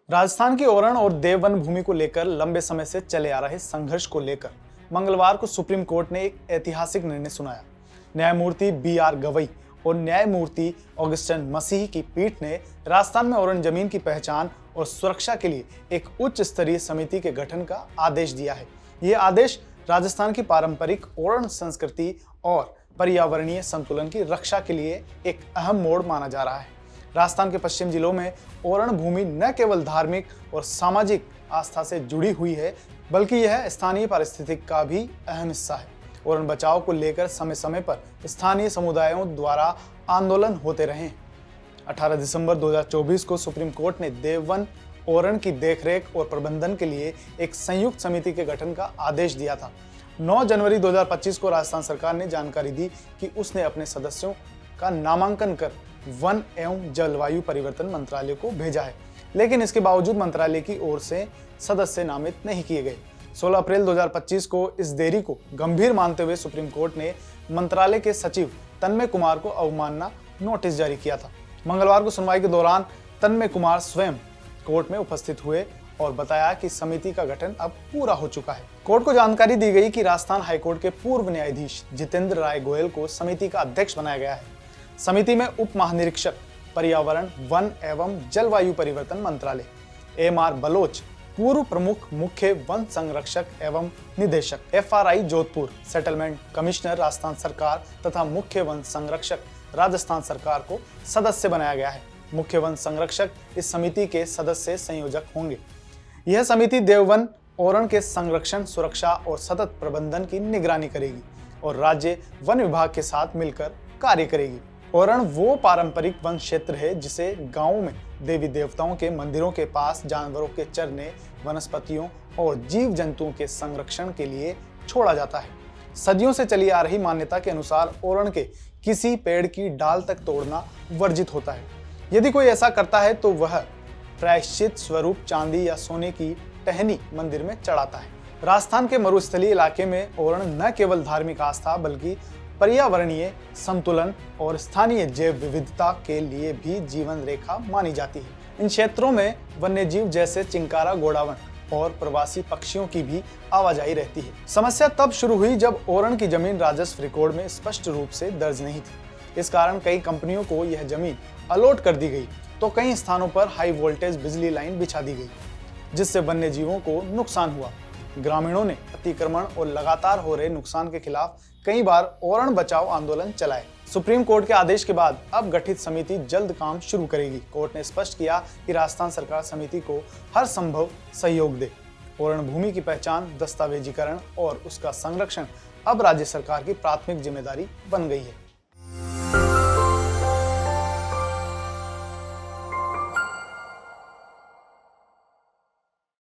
राजस्थान की ओरण और देव वन भूमि को लेकर लंबे समय से चले आ रहे संघर्ष को लेकर मंगलवार को सुप्रीम कोर्ट ने एक ऐतिहासिक निर्णय सुनाया। न्यायमूर्ति बी.आर. गवई और न्यायमूर्ति ऑगस्टिन मसीह की पीठ ने राजस्थान में ओरण जमीन की पहचान और सुरक्षा के लिए एक उच्च स्तरीय समिति के गठन का आदेश दिया है। यह आदेश राजस्थान की पारंपरिक ओरण संस्कृति और पर्यावरणीय संतुलन की रक्षा के लिए एक अहम मोड़ माना जा रहा है। राजस्थान के पश्चिम जिलों में ओरण भूमि न केवल धार्मिक और सामाजिक आस्था से जुड़ी हुई है, बल्कि यह स्थानीय पारिस्थितिक का भी अहम हिस्सा है। ओरण बचाव को लेकर समय समय पर स्थानीय समुदायों द्वारा आंदोलन होते रहे हैं। 18 दिसंबर 2024 को सुप्रीम कोर्ट ने देववन ओरण की देखरेख और प्रबंधन के लिए एक संयुक्त समिति के गठन का आदेश दिया था। 9 जनवरी 2025 को राजस्थान सरकार ने जानकारी दी कि उसने अपने सदस्यों का नामांकन कर वन एवं जलवायु परिवर्तन मंत्रालय को भेजा है, लेकिन इसके बावजूद मंत्रालय की ओर से सदस्य नामित नहीं किए गए। 16 अप्रैल 2025 को इस देरी को गंभीर मानते हुए सुप्रीम कोर्ट ने मंत्रालय के सचिव तन्मय कुमार को अवमानना नोटिस जारी किया था। मंगलवार को सुनवाई के दौरान तन्मय कुमार स्वयं कोर्ट में उपस्थित हुए और बताया कि समिति का गठन अब पूरा हो चुका है। कोर्ट को जानकारी दी गई कि राजस्थान हाईकोर्ट के पूर्व न्यायाधीश जितेंद्र राय गोयल को समिति का अध्यक्ष बनाया गया है। समिति में उप महानिरीक्षक पर्यावरण, वन एवं जलवायु परिवर्तन मंत्रालय एम.आर. बलोच, पूर्व प्रमुख मुख्य वन संरक्षक एवं निदेशक FRI Jodhpur, settlement commissioner Rajasthan सरकार तथा मुख्य वन संरक्षक राजस्थान सरकार को सदस्य बनाया गया है। मुख्य वन संरक्षक इस समिति के सदस्य संयोजक होंगे। यह समिति देववन ओरण के संरक्षण, सुरक्षा और सतत प्रबंधन की निगरानी करेगी और राज्य वन विभाग के साथ मिलकर कार्य करेगी। ओरण वो पारंपरिक वन क्षेत्र है जिसे गांवों में देवी देवताओं के मंदिरों के पास जानवरों के चरने, वनस्पतियों और जीव जंतुओं के संरक्षण के लिए छोड़ा जाता है। सदियों से चली आ रही मान्यता के अनुसार ओरण के किसी पेड़ की डाल तक तोड़ना वर्जित होता है। यदि कोई ऐसा करता है तो वह प्रायश्चित स्वरूप चांदी या सोने की टहनी मंदिर में चढ़ाता है। राजस्थान के मरुस्थलीय इलाके में ओरण न केवल धार्मिक आस्था बल्कि पर्यावरणीय संतुलन और स्थानीय जैव विविधता के लिए भी जीवन रेखा मानी जाती है। इन क्षेत्रों में वन्यजीव जैसे चिंकारा, गोडावन और प्रवासी पक्षियों की भी आवाजाही रहती है। समस्या तब शुरू हुई जब ओरण की जमीन राजस्व रिकॉर्ड में स्पष्ट रूप से दर्ज नहीं थी। इस कारण कई कंपनियों को यह जमीन अलॉट कर दी गई तो कई स्थानों पर हाई वोल्टेज बिजली लाइन बिछा दी गई, जिससे वन्यजीवों को नुकसान हुआ। ग्रामीणों ने अतिक्रमण और लगातार हो रहे नुकसान के खिलाफ कई बार ओरण बचाओ आंदोलन चलाए। सुप्रीम कोर्ट के आदेश के बाद अब गठित समिति जल्द काम शुरू करेगी। कोर्ट ने स्पष्ट किया कि राजस्थान सरकार समिति को हर संभव सहयोग दे। ओरण भूमि की पहचान, दस्तावेजीकरण और उसका संरक्षण अब राज्य सरकार की प्राथमिक जिम्मेदारी बन गई है।